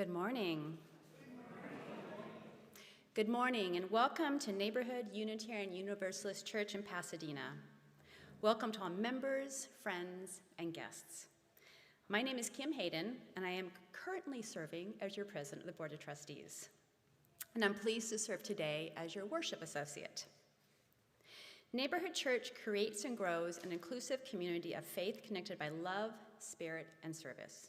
Good morning. Good morning, and welcome to Neighborhood Unitarian Universalist Church in Pasadena. Welcome to all members, friends, and guests. My name is Kim Hayden, and I am currently serving as your president of the Board of Trustees. And I'm pleased to serve today as your worship associate. Neighborhood Church creates and grows an inclusive community of faith connected by love, spirit, and service.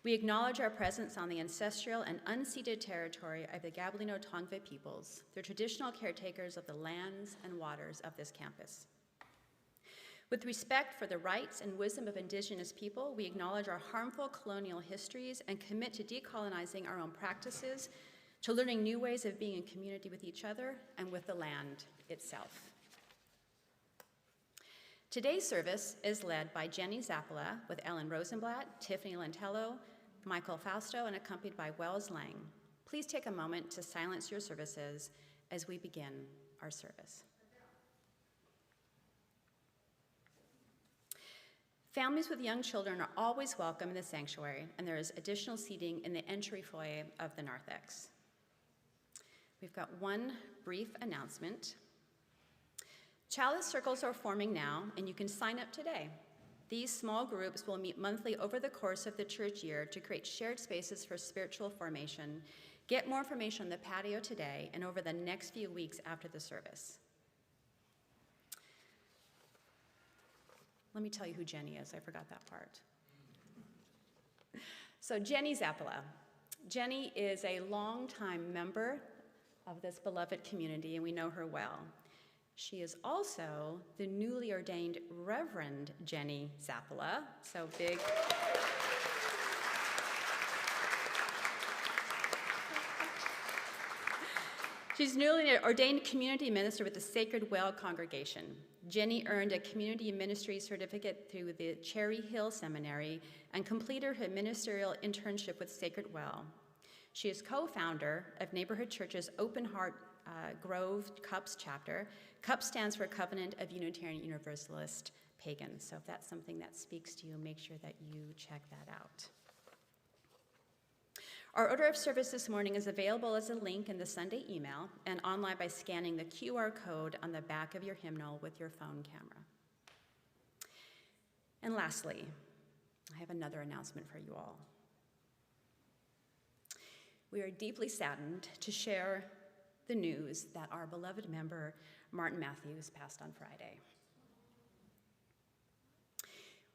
We acknowledge our presence on the ancestral and unceded territory of the Gabrielino Tongva peoples, the traditional caretakers of the lands and waters of this campus. With respect for the rights and wisdom of indigenous people, we acknowledge our harmful colonial histories and commit to decolonizing our own practices, to learning new ways of being in community with each other and with the land itself. Today's service is led by Jenny Zappola with Ellen Rosenblatt, Tiffany Lantello, Michael Fausto, and accompanied by Wells Lang. Please take a moment to silence your services as we begin our service. Families with young children are always welcome in the sanctuary, and there is additional seating in the entry foyer of the narthex. We've got one brief announcement. Chalice circles are forming now, and you can sign up today. These small groups will meet monthly over the course of the church year to create shared spaces for spiritual formation. Get more information on the patio today and over the next few weeks after the service. Let me tell you who Jenny is. I forgot that part. So Jenny Zappola. Jenny is a longtime member of this beloved community, and we know her well. She is also the newly ordained Reverend Jenny Zappola, so big. She's newly ordained community minister with the Sacred Well Congregation. Jenny earned a community ministry certificate through the Cherry Hill Seminary and completed her ministerial internship with Sacred Well. She is co-founder of Neighborhood Church's Open Heart Grove CUPS chapter. CUPS stands for Covenant of Unitarian Universalist Pagans. So if that's something that speaks to you, make sure that you check that out. Our order of service this morning is available as a link in the Sunday email and online by scanning the QR code on the back of your hymnal with your phone camera. And lastly, I have another announcement for you all. We are deeply saddened to share the news that our beloved member, Martin Matthews, passed on Friday.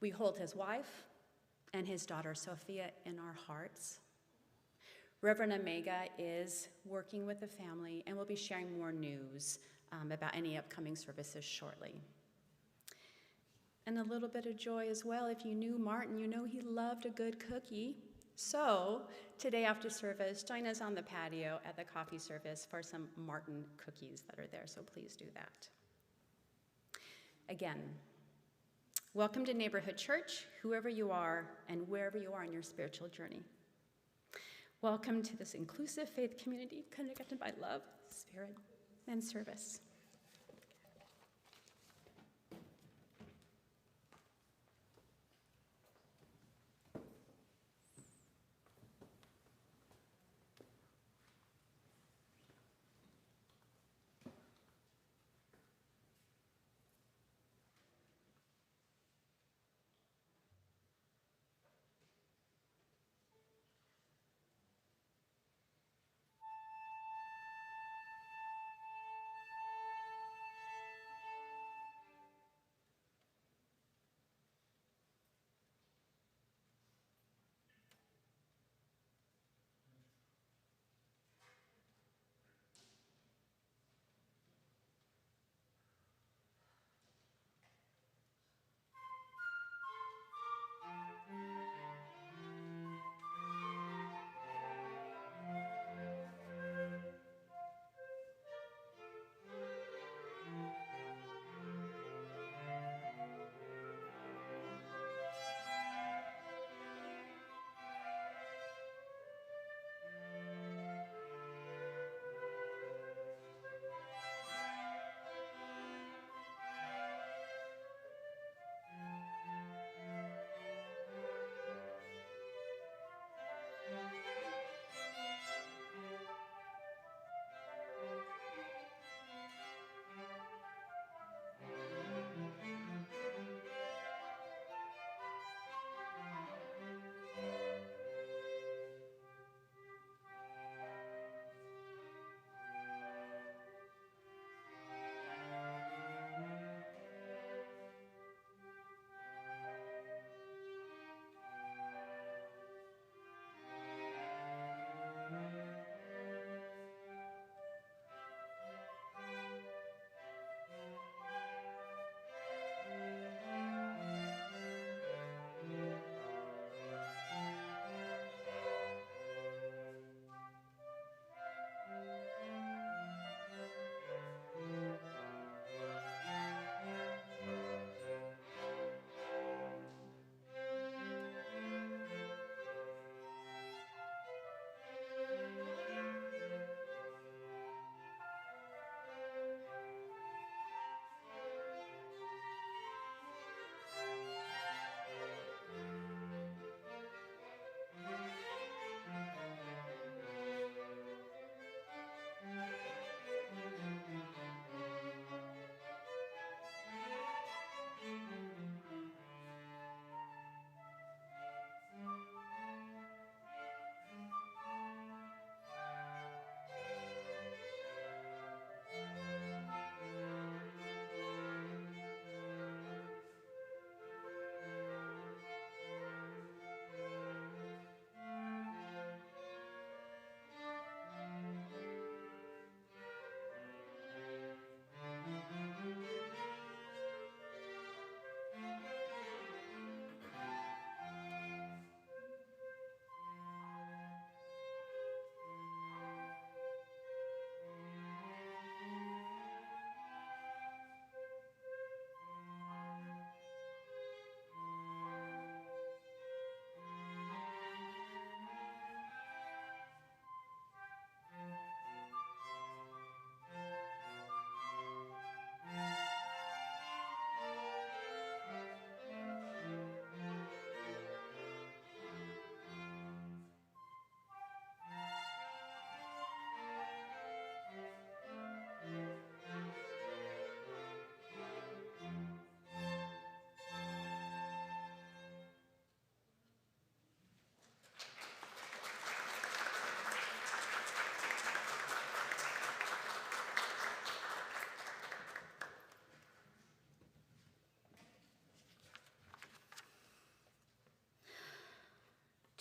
We hold his wife and his daughter, Sophia, in our hearts. Reverend Omega is working with the family and will be sharing more news about any upcoming services shortly. And a little bit of joy as well. If you knew Martin, you know he loved a good cookie. So today after service, join us on the patio at the coffee service for some Martin cookies that are there, so please do that. Again, welcome to Neighborhood Church, whoever you are and wherever you are in your spiritual journey. Welcome to this inclusive faith community connected by love, spirit, and service.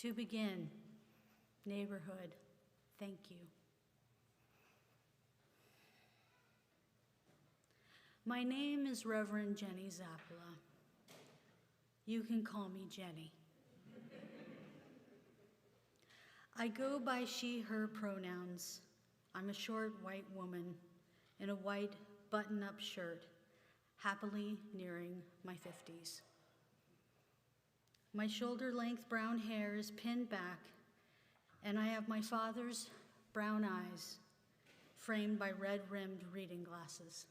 To begin, neighborhood, thank you. My name is Reverend Jenny Zappola. You can call me Jenny. I go by she, her pronouns. I'm a short white woman in a white button-up shirt, happily nearing my 50s. My shoulder-length brown hair is pinned back, and I have my father's brown eyes framed by red-rimmed reading glasses.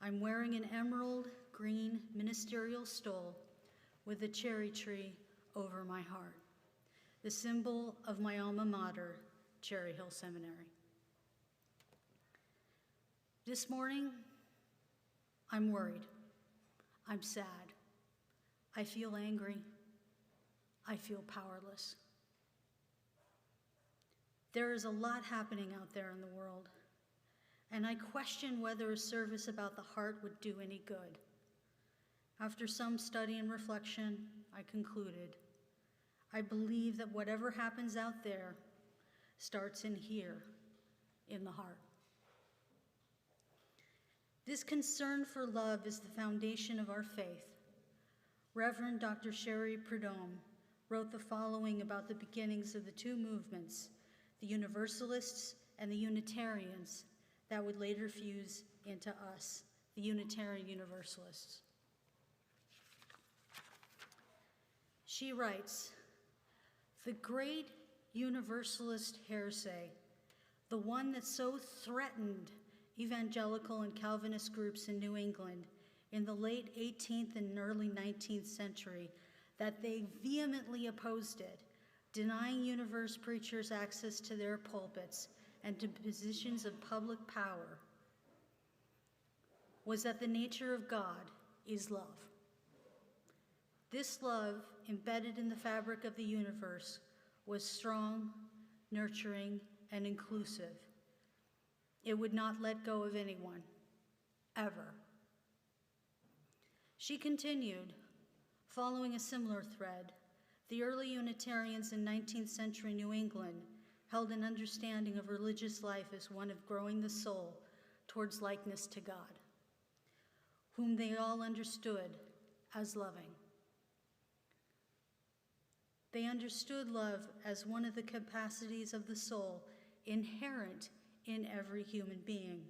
I'm wearing an emerald green ministerial stole with a cherry tree over my heart, the symbol of my alma mater, Cherry Hill Seminary. This morning, I'm worried. I'm sad. I feel angry. I feel powerless. There is a lot happening out there in the world, and I question whether a service about the heart would do any good. After some study and reflection, I concluded, I believe that whatever happens out there starts in here, in the heart. This concern for love is the foundation of our faith. Reverend Dr. Sherry Prudhomme wrote the following about the beginnings of the two movements, the Universalists and the Unitarians, that would later fuse into us, the Unitarian Universalists. She writes, the great Universalist heresy, the one that so threatened evangelical and Calvinist groups in New England in the late 18th and early 19th century, that they vehemently opposed it, denying universe preachers access to their pulpits and to positions of public power, was that the nature of God is love. This love, embedded in the fabric of the universe, was strong, nurturing, and inclusive. It would not let go of anyone, ever. She continued, following a similar thread, the early Unitarians in 19th century New England held an understanding of religious life as one of growing the soul towards likeness to God, whom they all understood as loving. They understood love as one of the capacities of the soul inherent in every human being.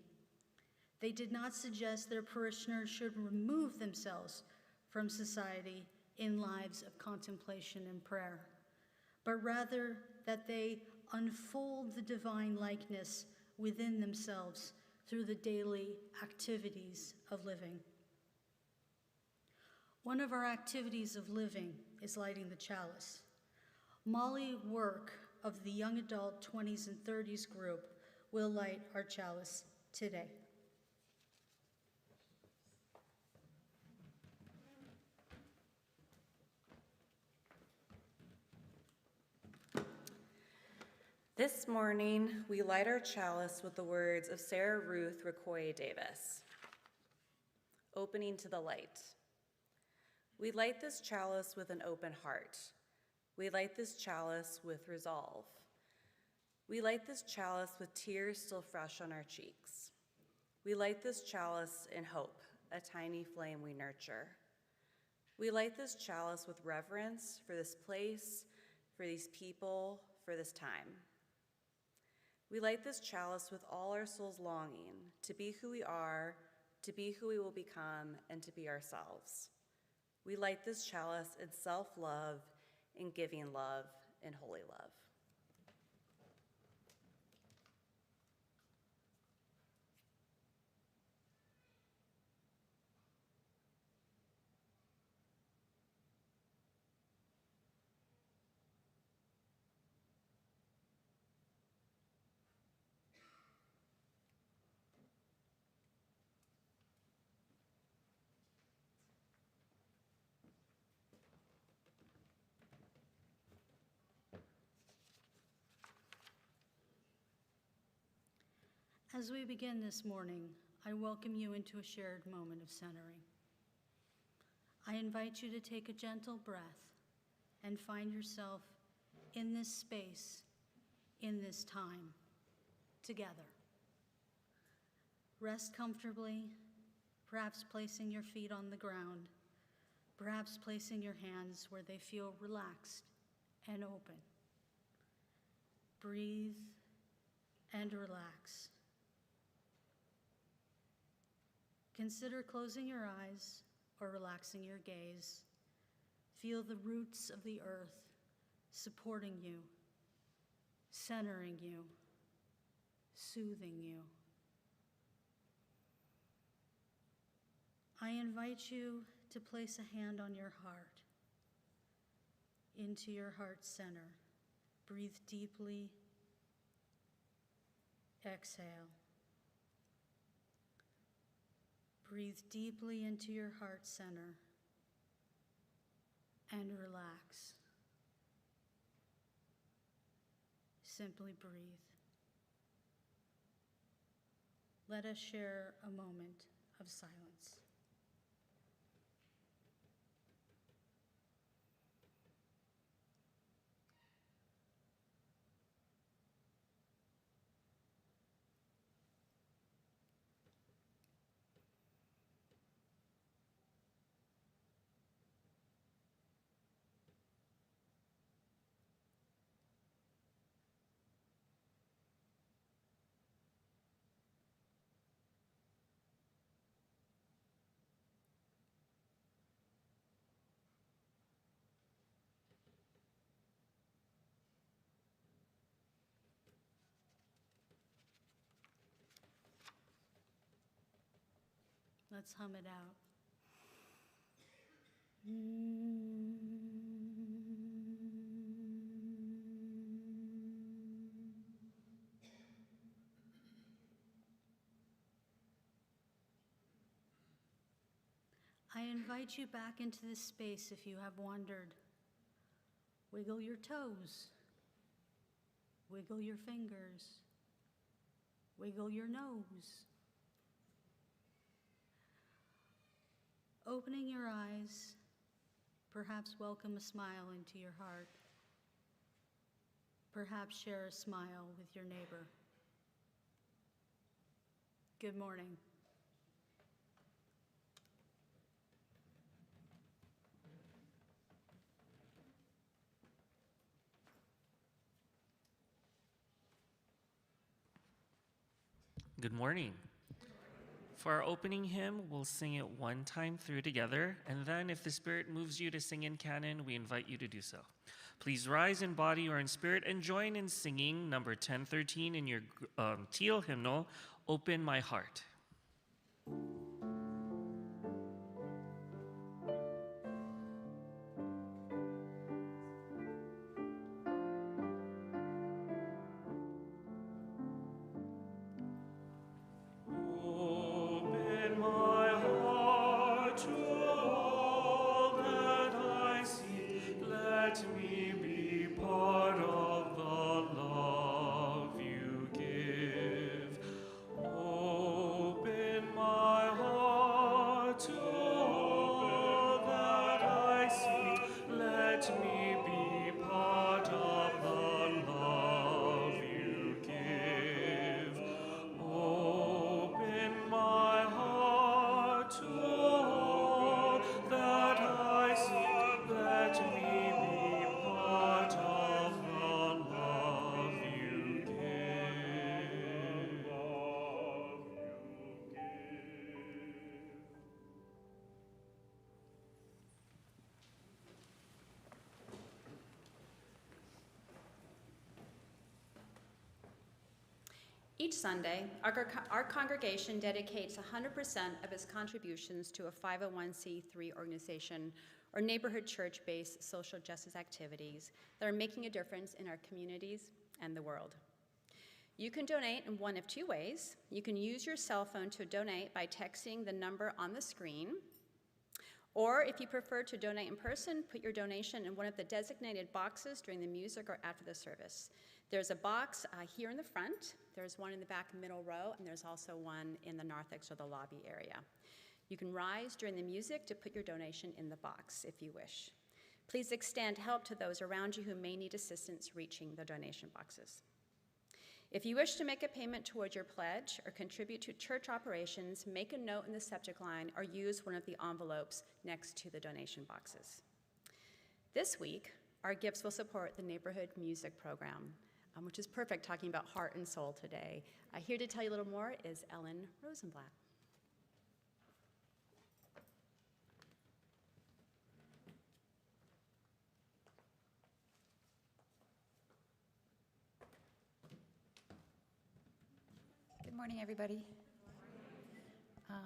They did not suggest their parishioners should remove themselves from society in lives of contemplation and prayer, but rather that they unfold the divine likeness within themselves through the daily activities of living. One of our activities of living is lighting the chalice. Molly Work of the Young Adult 20s and 30s group will light our chalice today. This morning, we light our chalice with the words of Sarah Ruth Ricoy Davis, opening to the light. We light this chalice with an open heart. We light this chalice with resolve. We light this chalice with tears still fresh on our cheeks. We light this chalice in hope, a tiny flame we nurture. We light this chalice with reverence for this place, for these people, for this time. We light this chalice with all our souls longing to be who we are, to be who we will become, and to be ourselves. We light this chalice in self-love, in giving love, in holy love. As we begin this morning, I welcome you into a shared moment of centering. I invite you to take a gentle breath and find yourself in this space, in this time, together. Rest comfortably, perhaps placing your feet on the ground, perhaps placing your hands where they feel relaxed and open. Breathe and relax. Consider closing your eyes or relaxing your gaze. Feel the roots of the earth supporting you, centering you, soothing you. I invite you to place a hand on your heart, into your heart center. Breathe deeply. Exhale. Breathe deeply into your heart center and relax. Simply breathe. Let us share a moment of silence. Let's hum it out. I invite you back into this space if you have wandered. Wiggle your toes. Wiggle your fingers. Wiggle your nose. Opening your eyes, perhaps welcome a smile into your heart. Perhaps share a smile with your neighbor. Good morning. Good morning. For our opening hymn, we'll sing it one time through together, and then if the Spirit moves you to sing in canon, we invite you to do so. Please rise in body or in spirit and join in singing number 1013 in your teal hymnal, Open My Heart. Each Sunday, our congregation dedicates 100% of its contributions to a 501c3 organization or neighborhood church-based social justice activities that are making a difference in our communities and the world. You can donate in one of two ways. You can use your cell phone to donate by texting the number on the screen, or if you prefer to donate in person, put your donation in one of the designated boxes during the music or after the service. There's a box here in the front, there's one in the back middle row, and there's also one in the narthex or the lobby area. You can rise during the music to put your donation in the box if you wish. Please extend help to those around you who may need assistance reaching the donation boxes. If you wish to make a payment towards your pledge or contribute to church operations, make a note in the subject line or use one of the envelopes next to the donation boxes. This week, our gifts will support the neighborhood music program, which is perfect talking about heart and soul today. Here to tell you a little more is Ellen Rosenblatt. Good morning, everybody.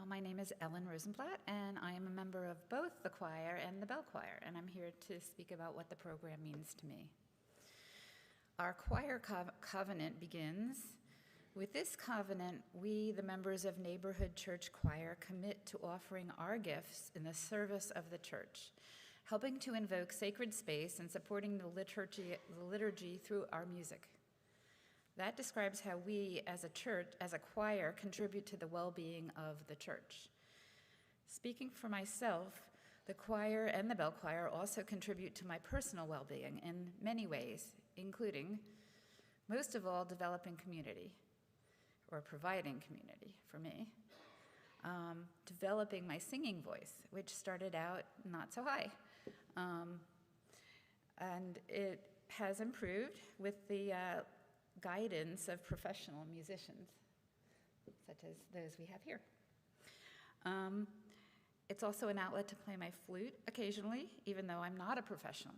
My name is Ellen Rosenblatt, and I am a member of both the choir and the bell choir, and I'm here to speak about what the program means to me. Our choir covenant begins. With this covenant, we, the members of Neighborhood Church Choir, commit to offering our gifts in the service of the church, helping to invoke sacred space and supporting the liturgy through our music. That describes how we, as a church, as a choir, contribute to the well-being of the church. Speaking for myself, the choir and the bell choir also contribute to my personal well-being in many ways, including, most of all, developing community, or providing community for me, developing my singing voice, which started out not so high, and it has improved with the guidance of professional musicians, such as those we have here. It's also an outlet to play my flute occasionally, even though I'm not a professional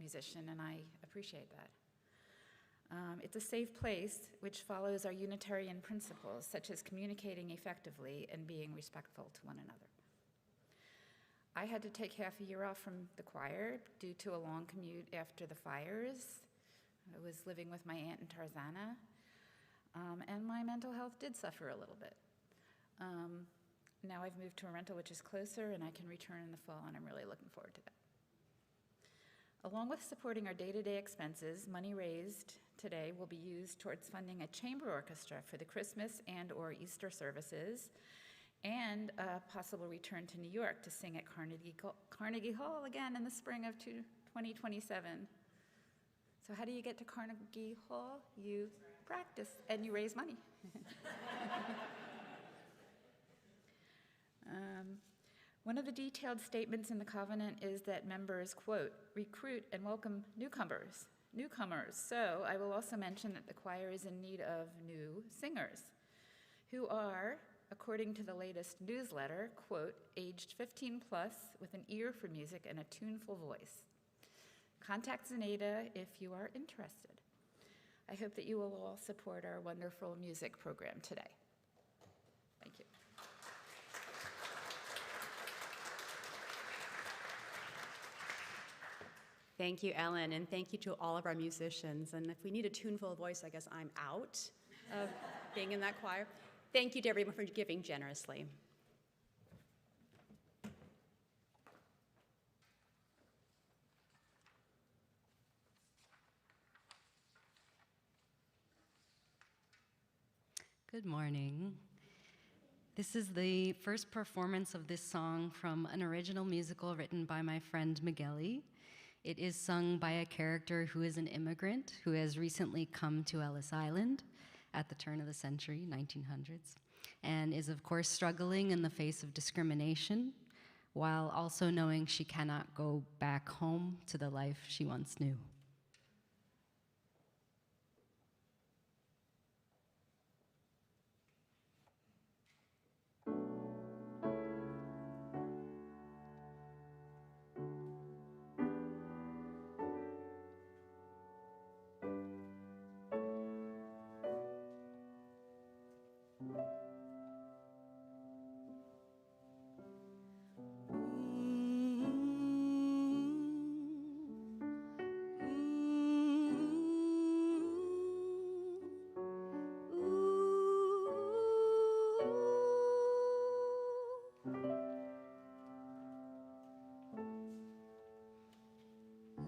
musician, and I appreciate that. It's a safe place which follows our Unitarian principles, such as communicating effectively and being respectful to one another. I had to take half a year off from the choir due to a long commute after the fires. I was living with my aunt in Tarzana, and my mental health did suffer a little bit. Now I've moved to a rental which is closer, and I can return in the fall, and I'm really looking forward to that. Along with supporting our day-to-day expenses, money raised today will be used towards funding a chamber orchestra for the Christmas and/or Easter services, and a possible return to New York to sing at Carnegie Hall again in the spring of 2027. So how do you get to Carnegie Hall? You practice and you raise money. One of the detailed statements in the covenant is that members, quote, recruit and welcome newcomers. So I will also mention that the choir is in need of new singers who are, according to the latest newsletter, quote, aged 15 plus with an ear for music and a tuneful voice. Contact Zenaida if you are interested. I hope that you will all support our wonderful music program today. Thank you. Thank you, Ellen, and thank you to all of our musicians. And if we need a tuneful voice, I guess I'm out of being in that choir. Thank you to everyone for giving generously. Good morning. This is the first performance of this song from an original musical written by my friend Migueli. It is sung by a character who is an immigrant who has recently come to Ellis Island at the turn of the century, 1900s, and is of course struggling in the face of discrimination, while also knowing she cannot go back home to the life she once knew.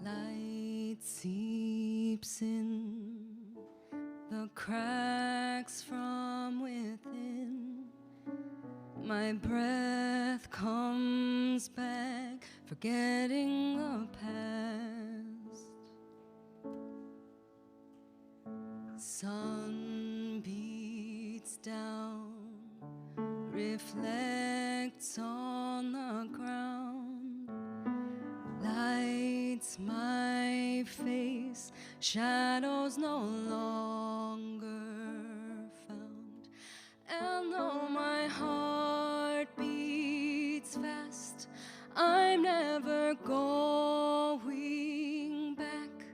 Light seeps in the cracks from within. My breath comes back forgetting the past. Sun beats down, reflects on the ground, lights my face, shadows no longer found. And though my heart beats fast, I'm never going back.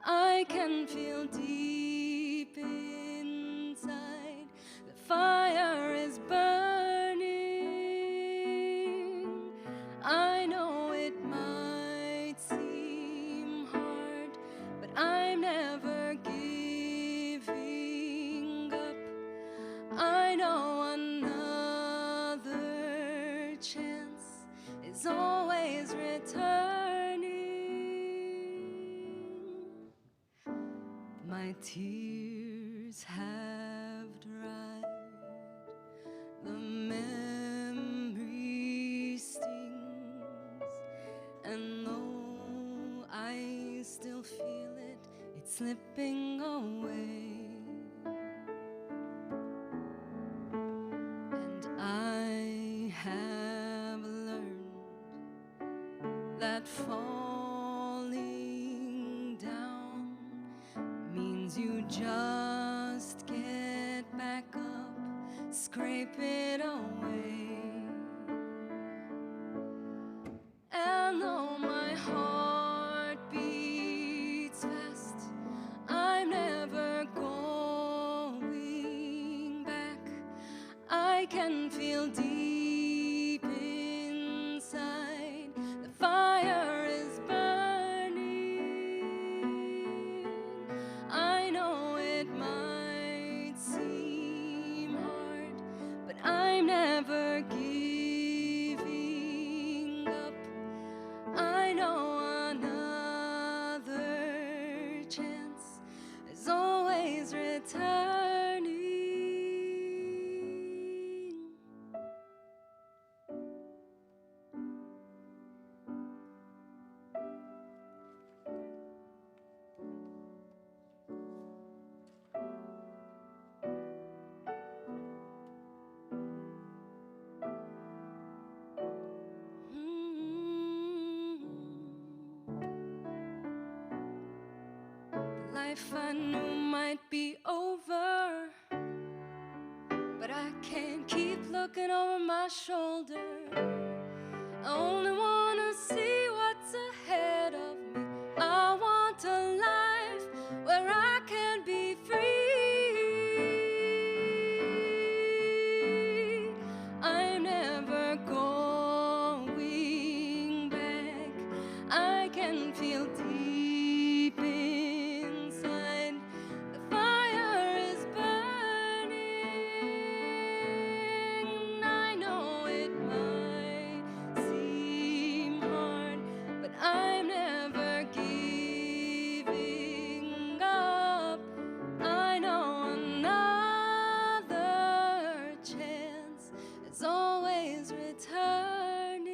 I can feel deep inside the fire is burning. I know it might seem hard, but I'm never giving up. I know another chance is always returning. My tears have dried, the memory stings, and though I still feel it, it's slipping away. And I have learned that falling down means you just get back up, scrape it away. And though my heart beats fast, I'm never going back. I can feel deep inside the fire is burning. I know it might seem hard, but I'm never giving up. I know another chance is always returning. The life I knew might be over, but I can't keep looking over my shoulder. I only wanna see what's ahead of me. I want a life where I can be free. I'm never going back. I can feel deep inside the fire is burning. I know it might seem hard, but I'm never giving up. I know another chance is always returning.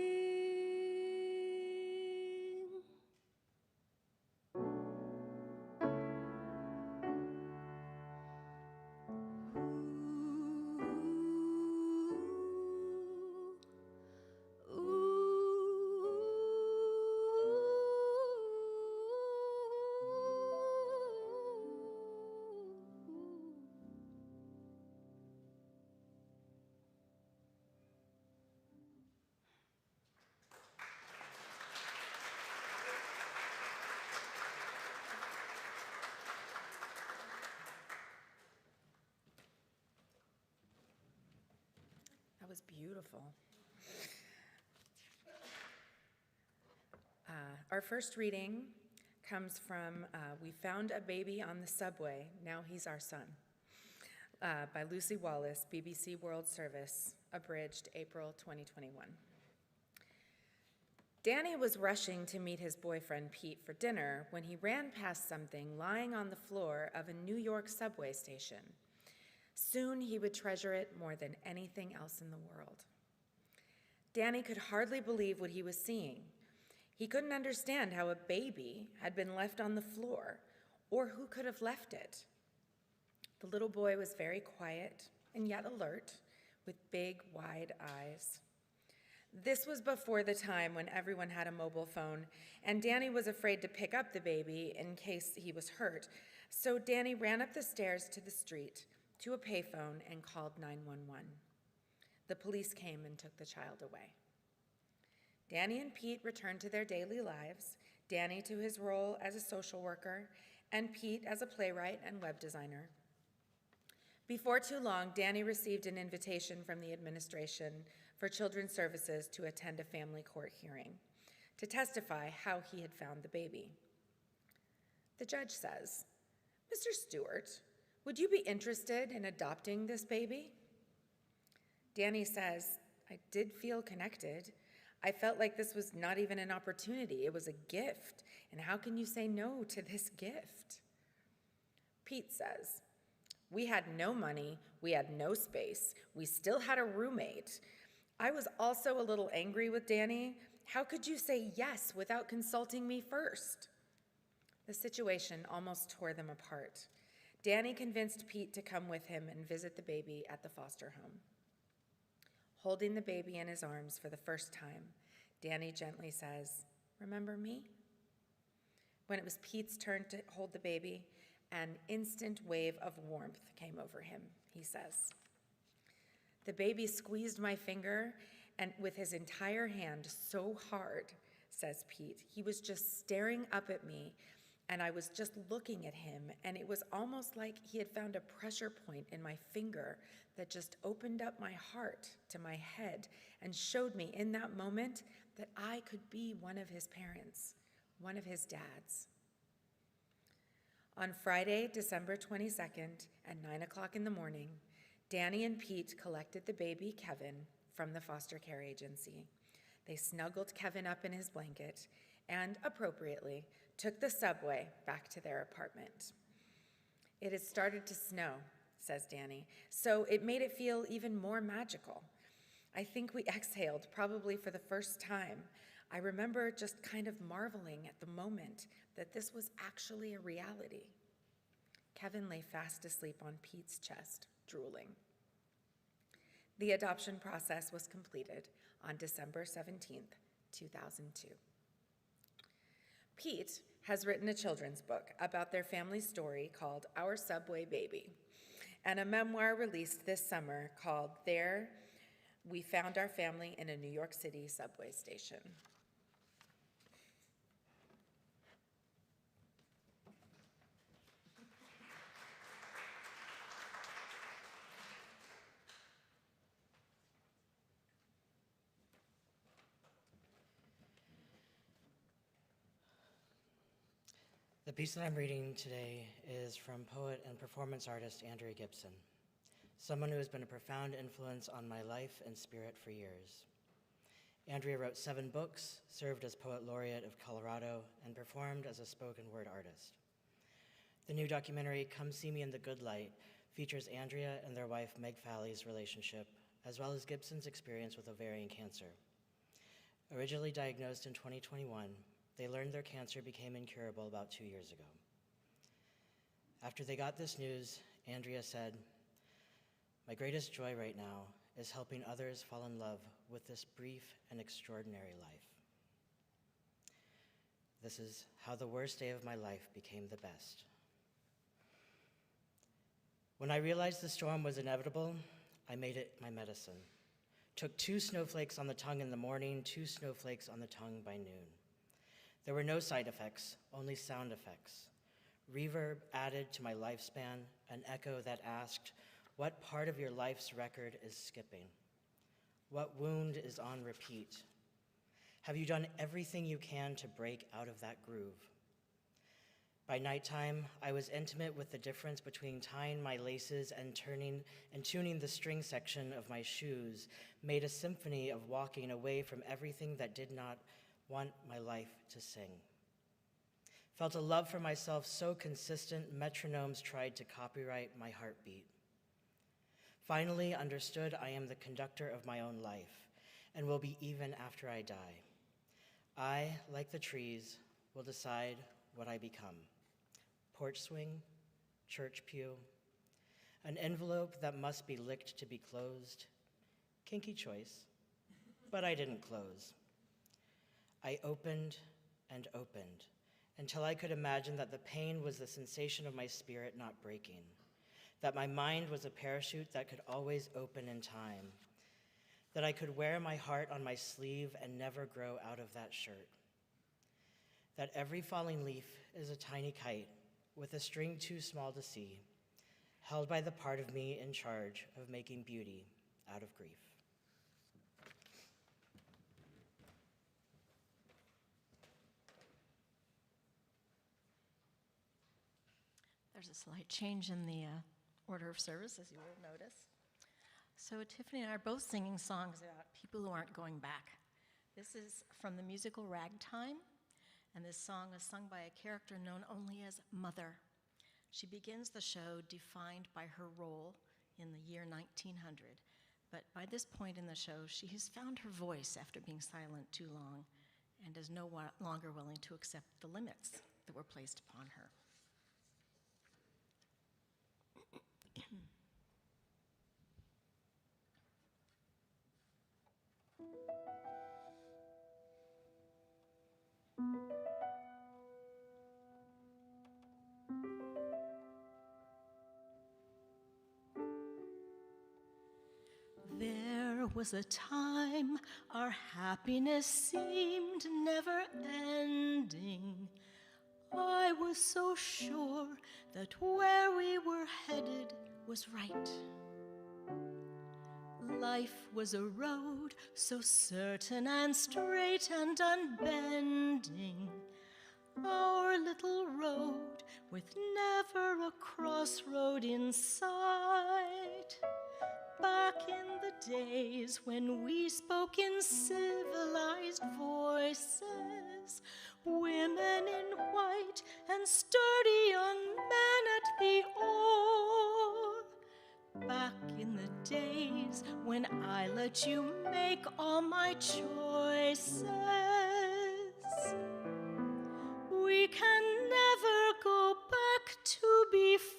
That was beautiful. Our first reading comes from We Found a Baby on the Subway, Now He's Our Son, by Lucy Wallace, BBC World Service, abridged April 2021. Danny was rushing to meet his boyfriend Pete for dinner when he ran past something lying on the floor of a New York subway station. Soon he would treasure it more than anything else in the world. Danny could hardly believe what he was seeing. He couldn't understand how a baby had been left on the floor or who could have left it. The little boy was very quiet and yet alert, with big, wide eyes. This was before the time when everyone had a mobile phone, and Danny was afraid to pick up the baby in case he was hurt. So Danny ran up the stairs to the street, to a payphone, and called 911. The police came and took the child away. Danny and Pete returned to their daily lives, Danny to his role as a social worker, and Pete as a playwright and web designer. Before too long, Danny received an invitation from the administration for Children's Services to attend a family court hearing to testify how he had found the baby. The judge says, "Mr. Stewart, would you be interested in adopting this baby?" Danny says, "I did feel connected. I felt like this was not even an opportunity, it was a gift, and how can you say no to this gift?" Pete says, "We had no money, we had no space, we still had a roommate. I was also a little angry with Danny. How could you say yes without consulting me first?" The situation almost tore them apart. Danny convinced Pete to come with him and visit the baby at the foster home. Holding the baby in his arms for the first time, Danny gently says, "Remember me?" When it was Pete's turn to hold the baby, an instant wave of warmth came over him, he says. "The baby squeezed my finger and with his entire hand so hard," says Pete. "He was just staring up at me, and I was just looking at him, and it was almost like he had found a pressure point in my finger that just opened up my heart to my head and showed me in that moment that I could be one of his parents, one of his dads." On Friday, December 22nd at 9 o'clock in the morning, Danny and Pete collected the baby, Kevin, from the foster care agency. They snuggled Kevin up in his blanket and, appropriately, took the subway back to their apartment. "It had started to snow," says Danny, "so it made it feel even more magical. I think we exhaled probably for the first time. I remember just kind of marveling at the moment that this was actually a reality." Kevin lay fast asleep on Pete's chest, drooling. The adoption process was completed on December 17th, 2002. Pete has written a children's book about their family story called Our Subway Baby, and a memoir released this summer called There We Found Our Family in a New York City Subway Station. The piece that I'm reading today is from poet and performance artist Andrea Gibson, someone who has been a profound influence on my life and spirit for years. Andrea wrote 7 books, served as Poet Laureate of Colorado, and performed as a spoken word artist. The new documentary, Come See Me in the Good Light, features Andrea and their wife Meg Falley's relationship, as well as Gibson's experience with ovarian cancer. Originally diagnosed in 2021, they learned their cancer became incurable about 2 years ago. After they got this news, Andrea said, "My greatest joy right now is helping others fall in love with this brief and extraordinary life. This is how the worst day of my life became the best. When I realized the storm was inevitable, I made it my medicine. Took 2 snowflakes on the tongue in the morning, 2 snowflakes on the tongue by noon. There were no side effects, only sound effects. Reverb added to my lifespan, an echo that asked, what part of your life's record is skipping? What wound is on repeat? Have you done everything you can to break out of that groove? By nighttime, I was intimate with the difference between tying my laces and tuning the string section of my shoes, made a symphony of walking away from everything that did not want my life to sing. Felt a love for myself so consistent, metronomes tried to copyright my heartbeat. Finally understood I am the conductor of my own life and will be even after I die. I, like the trees, will decide what I become. Porch swing, church pew, an envelope that must be licked to be closed. Kinky choice, but I didn't close. I opened and opened until I could imagine that the pain was the sensation of my spirit not breaking, that my mind was a parachute that could always open in time, that I could wear my heart on my sleeve and never grow out of that shirt, that every falling leaf is a tiny kite with a string too small to see, held by the part of me in charge of making beauty out of grief. There's a slight change in the order of service, as you will notice. So Tiffany and I are both singing songs about people who aren't going back. This is from the musical Ragtime, and this song is sung by a character known only as Mother. She begins the show defined by her role in the year 1900, but by this point in the show, she has found her voice after being silent too long and is no longer willing to accept the limits that were placed upon her. There was a time our happiness seemed never ending. I was so sure that where we were headed was right. Life was a road so certain and straight and unbending. Our little road with never a crossroad in sight. Back in the days when we spoke in civilized voices, women in white and sturdy young men at the oar. Back in the days when I let you make all my choices. We can never go back to before.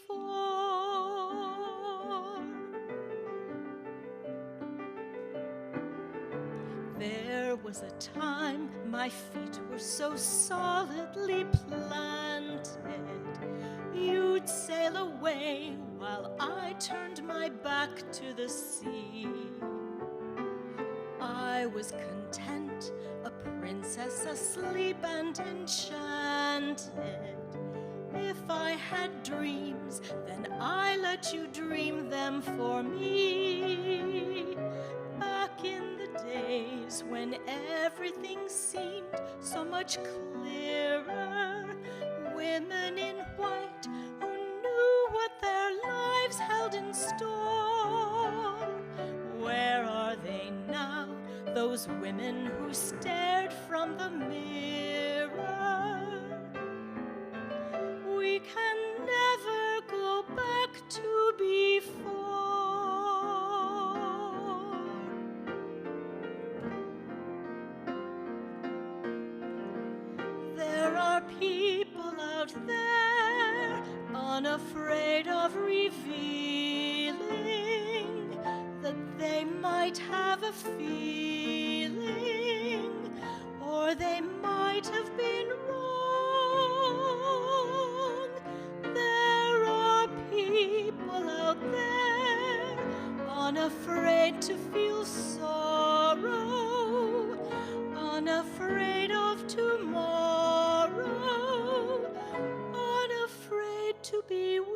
There was a time my feet were so solidly planted. You'd sail away while I turned my back to the sea. I was content, a princess asleep and enchanted. If I had dreams, then I let you dream them for me. Back in the days when everything seemed so much clearer, women in white who knew what their lives held in store. Where are they now, those women who stared from the mirror? We can never go back to before. There are people out there unafraid of revealing that they might have a feeling, or they might have been wrong. There are people out there unafraid to feel sorrow, unafraid of tomorrow, unafraid to be weak,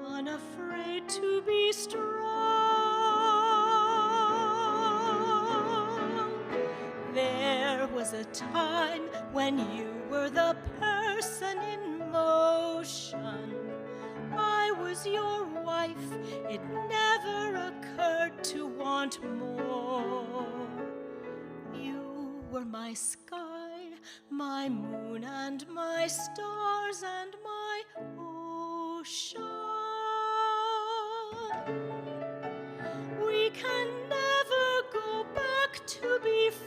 unafraid to be strong. There was a time when you were the person in motion. I was your wife, it never occurred to want more. You were my sky, my moon and my stars and my ocean. We can never go back to before.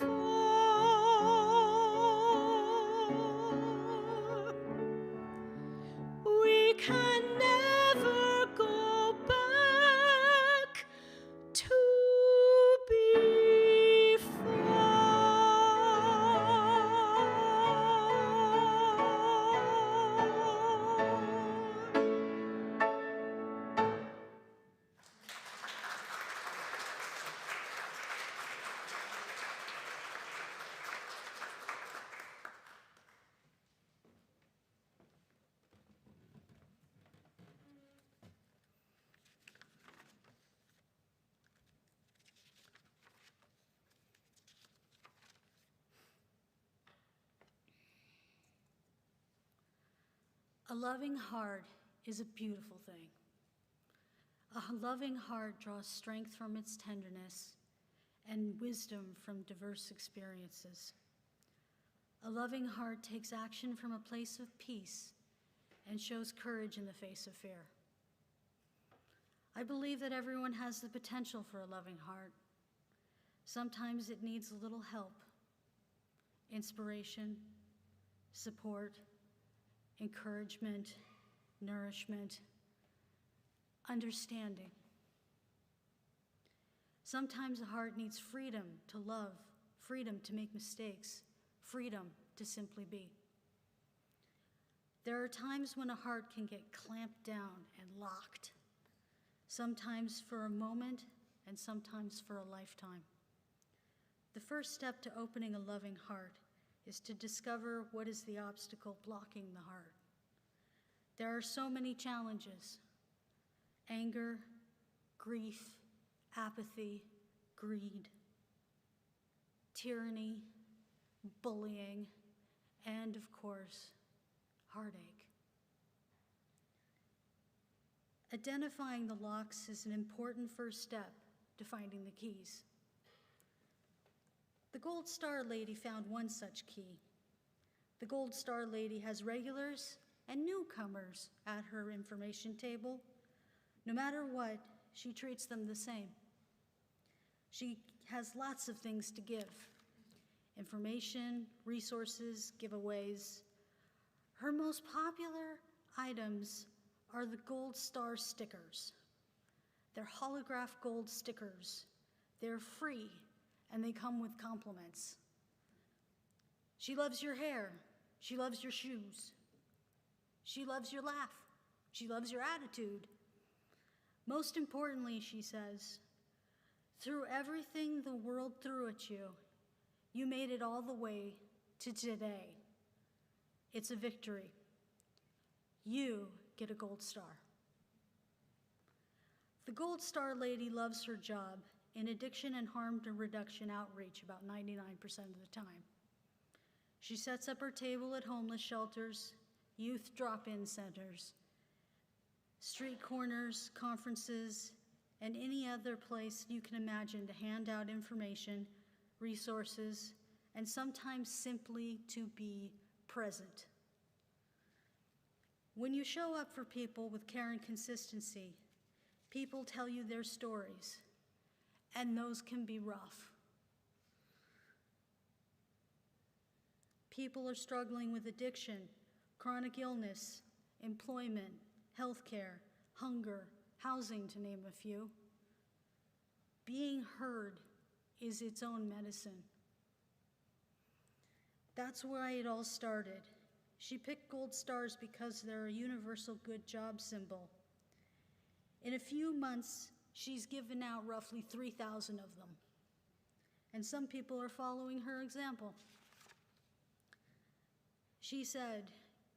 A loving heart is a beautiful thing. A loving heart draws strength from its tenderness and wisdom from diverse experiences. A loving heart takes action from a place of peace and shows courage in the face of fear. I believe that everyone has the potential for a loving heart. Sometimes it needs a little help, inspiration, support, encouragement, nourishment, understanding. Sometimes a heart needs freedom to love, freedom to make mistakes, freedom to simply be. There are times when a heart can get clamped down and locked, sometimes for a moment and sometimes for a lifetime. The first step to opening a loving heart is to discover what is the obstacle blocking the heart. There are so many challenges: anger, grief, apathy, greed, tyranny, bullying, and of course, heartache. Identifying the locks is an important first step to finding the keys. The Gold Star Lady found one such key. The Gold Star Lady has regulars and newcomers at her information table. No matter what, she treats them the same. She has lots of things to give: information, resources, giveaways. Her most popular items are the Gold Star stickers. They're holograph gold stickers. They're free, and they come with compliments. She loves your hair. She loves your shoes. She loves your laugh. She loves your attitude. Most importantly, she says, through everything the world threw at you, you made it all the way to today. It's a victory. You get a gold star. The Gold Star Lady loves her job in addiction and harm reduction outreach about 99% of the time. She sets up her table at homeless shelters, youth drop-in centers, street corners, conferences, and any other place you can imagine to hand out information, resources, and sometimes simply to be present. When you show up for people with care and consistency, people tell you their stories, and those can be rough. People are struggling with addiction, chronic illness, employment, healthcare, hunger, housing, to name a few. Being heard is its own medicine. That's where it all started. She picked gold stars because they're a universal good job symbol. In a few months, she's given out roughly 3,000 of them, and some people are following her example. She said,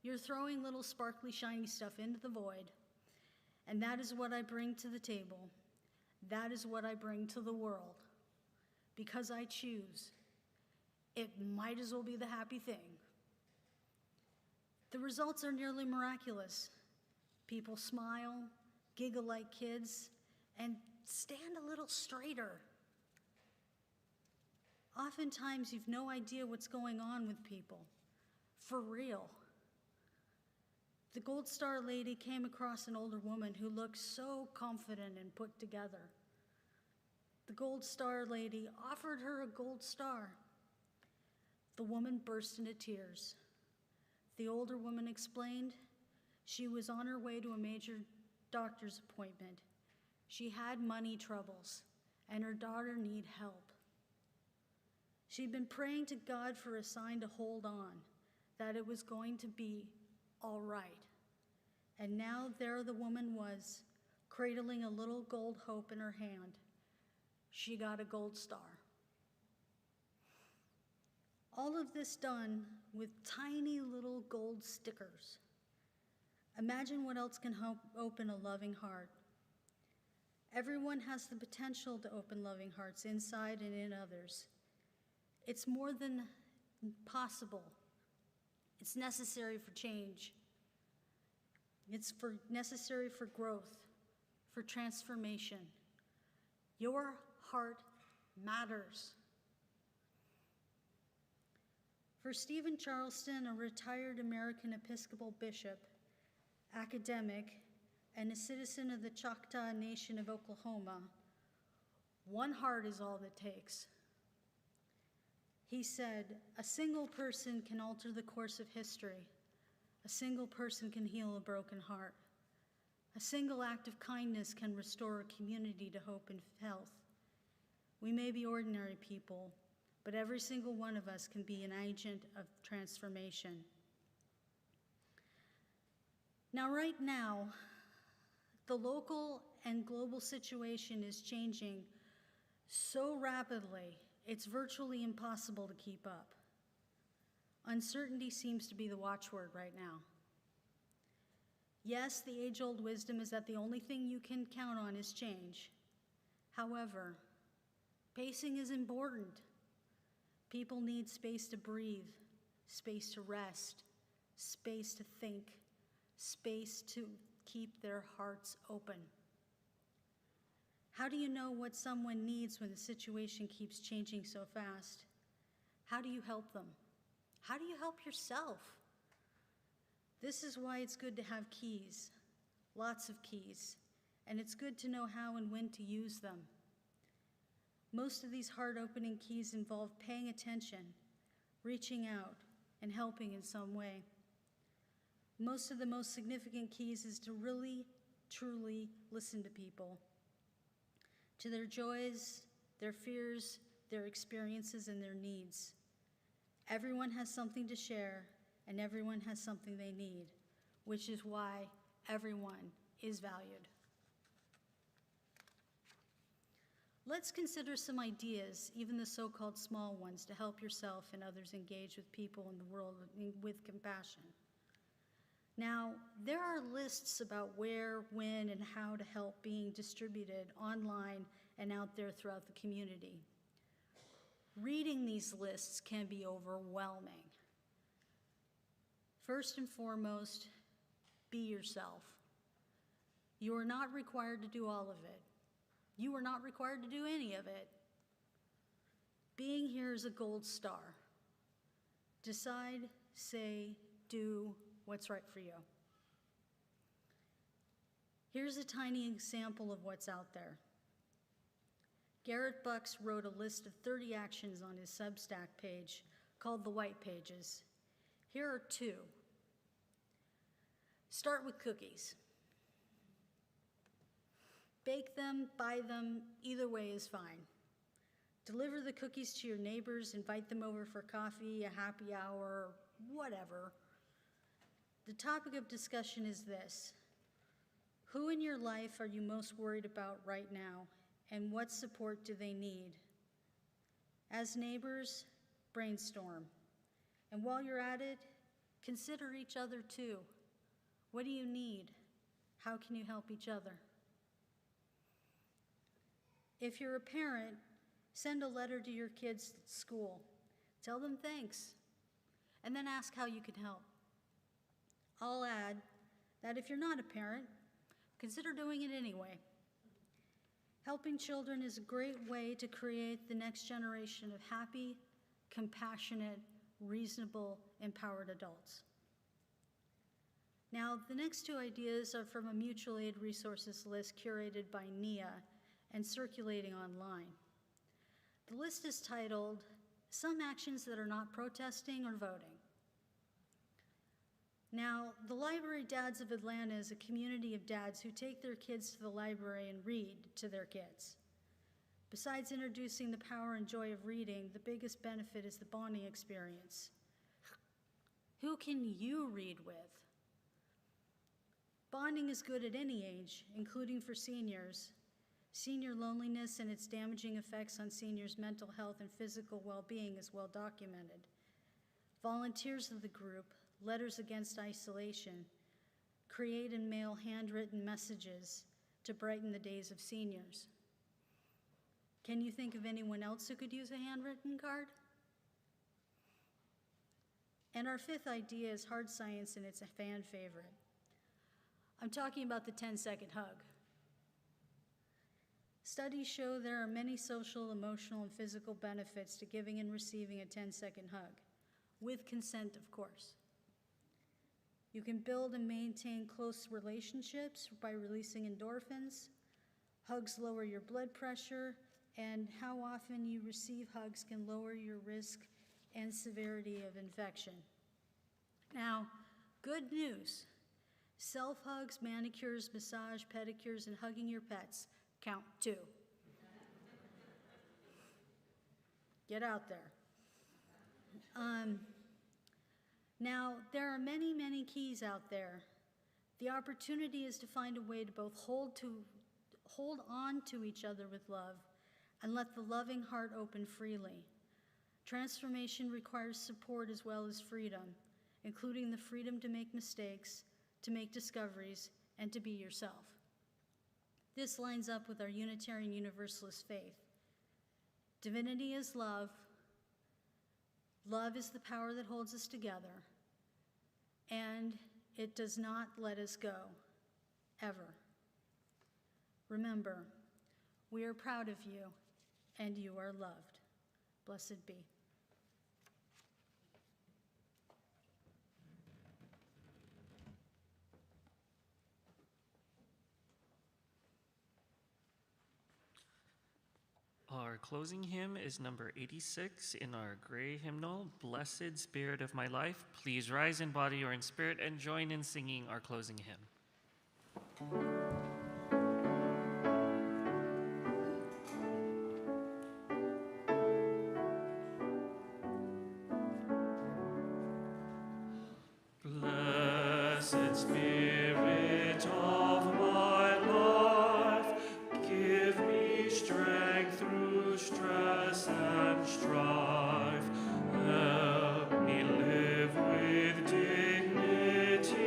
"You're throwing little sparkly, shiny stuff into the void, and that is what I bring to the table. That is what I bring to the world. Because I choose, it might as well be the happy thing." The results are nearly miraculous. People smile, giggle like kids, and stand a little straighter. Oftentimes, you've no idea what's going on with people. For real. The Gold Star Lady came across an older woman who looked so confident and put together. The Gold Star Lady offered her a gold star. The woman burst into tears. The older woman explained she was on her way to a major doctor's appointment. She had money troubles, and her daughter needed help. She'd been praying to God for a sign to hold on, that it was going to be all right. And now there the woman was, cradling a little gold hope in her hand. She got a gold star. All of this done with tiny little gold stickers. Imagine what else can help open a loving heart. Everyone has the potential to open loving hearts inside and in others. It's more than possible. It's necessary for change. It's necessary for growth, for transformation. Your heart matters. For Stephen Charleston, a retired American Episcopal bishop, academic, and a citizen of the Choctaw Nation of Oklahoma, one heart is all that takes. He said, "A single person can alter the course of history. A single person can heal a broken heart. A single act of kindness can restore a community to hope and health. We may be ordinary people, but every single one of us can be an agent of transformation." Now, right now, the local and global situation is changing so rapidly, it's virtually impossible to keep up. Uncertainty seems to be the watchword right now. Yes, the age-old wisdom is that the only thing you can count on is change. However, pacing is important. People need space to breathe, space to rest, space to think, space to keep their hearts open. How do you know what someone needs when the situation keeps changing so fast? How do you help them? How do you help yourself? This is why it's good to have keys, lots of keys, and it's good to know how and when to use them. Most of these heart-opening keys involve paying attention, reaching out, and helping in some way. Most of the most significant keys is to really, truly listen to people, to their joys, their fears, their experiences, and their needs. Everyone has something to share, and everyone has something they need, which is why everyone is valued. Let's consider some ideas, even the so-called small ones, to help yourself and others engage with people in the world with compassion. Now, there are lists about where, when, and how to help being distributed online and out there throughout the community. Reading these lists can be overwhelming. First and foremost, be yourself. You are not required to do all of it. You are not required to do any of it. Being here is a gold star. Decide, say, do what's right for you. Here's a tiny example of what's out there. Garrett Bucks wrote a list of 30 actions on his Substack page called the White Pages. Here are 2. Start with cookies. Bake them, buy them, either way is fine. Deliver the cookies to your neighbors, invite them over for coffee, a happy hour, whatever. The topic of discussion is this: who in your life are you most worried about right now, and what support do they need? As neighbors, brainstorm. And while you're at it, consider each other too. What do you need? How can you help each other? If you're a parent, send a letter to your kids at school. Tell them thanks, and then ask how you can help. I'll add that if you're not a parent, consider doing it anyway. Helping children is a great way to create the next generation of happy, compassionate, reasonable, empowered adults. Now, the next 2 ideas are from a mutual aid resources list curated by Nia and circulating online. The list is titled, "Some Actions That Are Not Protesting or Voting." Now, the Library Dads of Atlanta is a community of dads who take their kids to the library and read to their kids. Besides introducing the power and joy of reading, the biggest benefit is the bonding experience. Who can you read with? Bonding is good at any age, including for seniors. Senior loneliness and its damaging effects on seniors' mental health and physical well-being is well documented. Volunteers of the group, Letters Against Isolation, create and mail handwritten messages to brighten the days of seniors. Can you think of anyone else who could use a handwritten card? And our 5th idea is hard science, and it's a fan favorite. I'm talking about the 10-second hug. Studies show there are many social, emotional, and physical benefits to giving and receiving a 10-second hug, with consent, of course. You can build and maintain close relationships by releasing endorphins. Hugs lower your blood pressure, and how often you receive hugs can lower your risk and severity of infection. Now, good news. Self-hugs, manicures, massage, pedicures, and hugging your pets count too. Get out there. Now, there are many, many keys out there. The opportunity is to find a way to both hold on to each other with love and let the loving heart open freely. Transformation requires support as well as freedom, including the freedom to make mistakes, to make discoveries, and to be yourself. This lines up with our Unitarian Universalist faith. Divinity is love. Love is the power that holds us together. And it does not let us go, ever. Remember, we are proud of you, and you are loved. Blessed be. Our closing hymn is number 86 in our gray hymnal, Blessed Spirit of My Life. Please rise in body or in spirit and join in singing our closing hymn. Blessed Spirit of my life, give me strength through stress and strife. Help me live with dignity.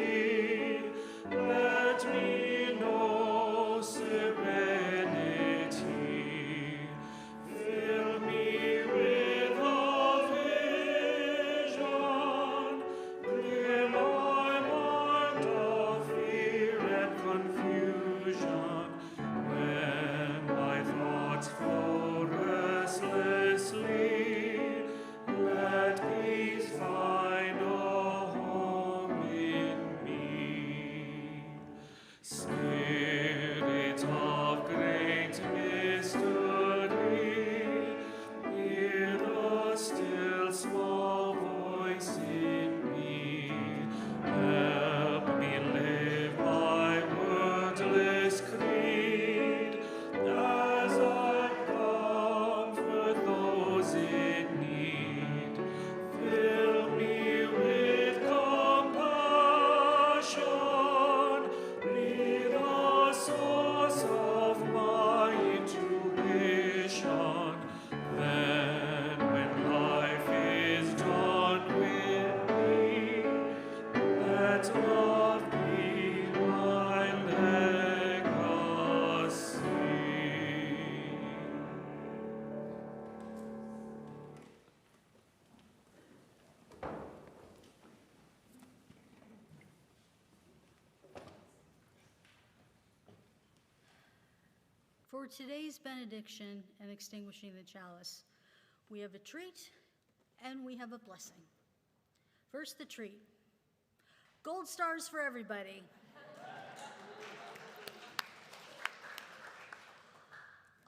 Let me know serenity. Fill me with a vision. Clear my mind of fear and confusion. When my thoughts flow restlessly, let peace find a home in me. Spirit of great mystery, hear the still small voice in me. Help me live my wordless creed as I comfort those in need. Fill me with compassion, be the source of my intuition. Then, when life is done with me, let love be my legacy. For today's benediction and extinguishing the chalice, we have a treat and we have a blessing. First, the treat. Gold stars for everybody.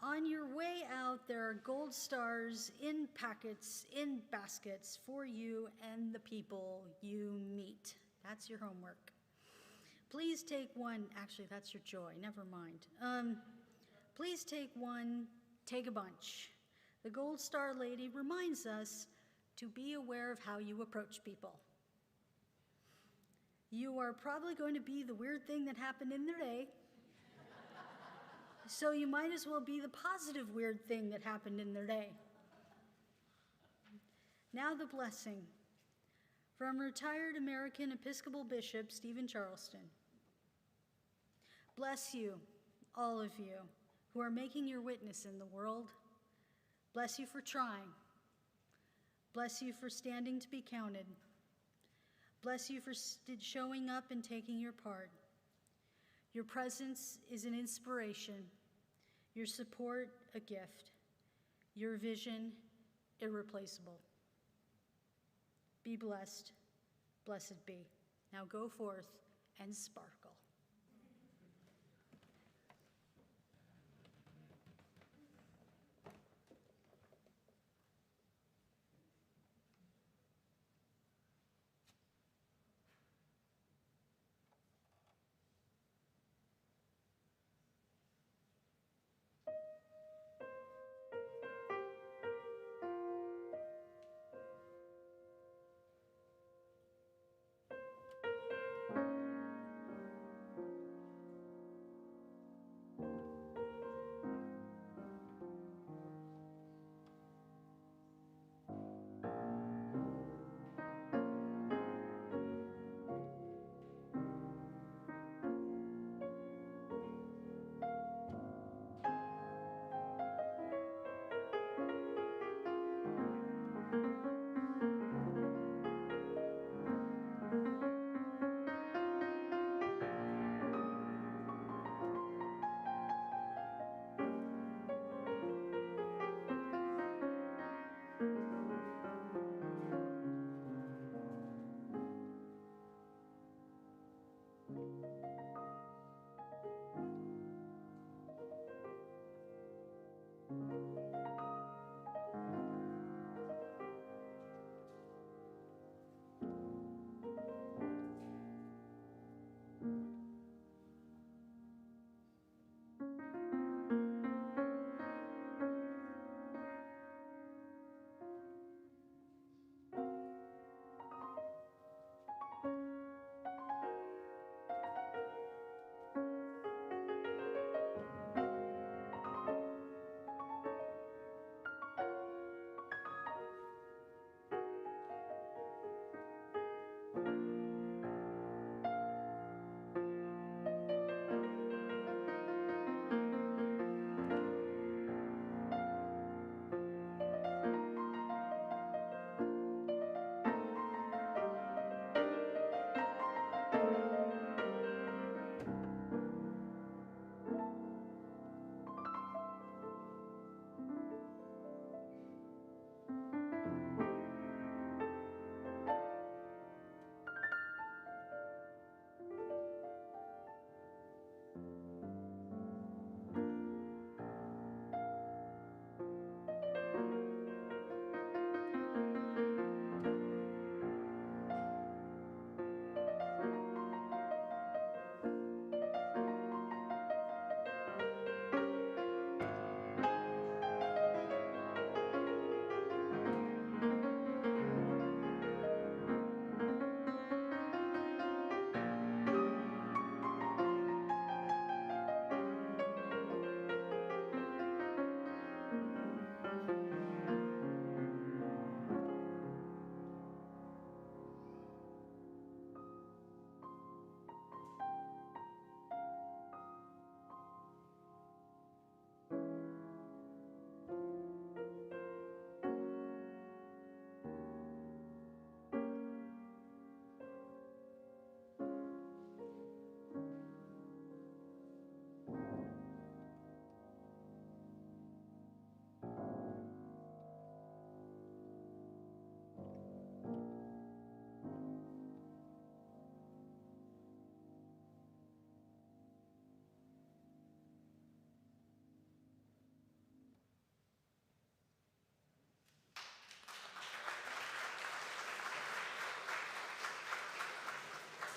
On your way out, there are gold stars in packets, in baskets for you and the people you meet. That's your homework. Please take one. Actually, that's your joy. Never mind. Please take one, take a bunch. The Gold Star Lady reminds us to be aware of how you approach people. You are probably going to be the weird thing that happened in their day, so you might as well be the positive weird thing that happened in their day. Now the blessing from retired American Episcopal Bishop Stephen Charleston. Bless you, all of you, who are making your witness in the world. Bless you for trying. Bless you for standing to be counted. Bless you for showing up and taking your part. Your presence is an inspiration, your support a gift, your vision irreplaceable. Be blessed, blessed be. Now go forth and sparkle.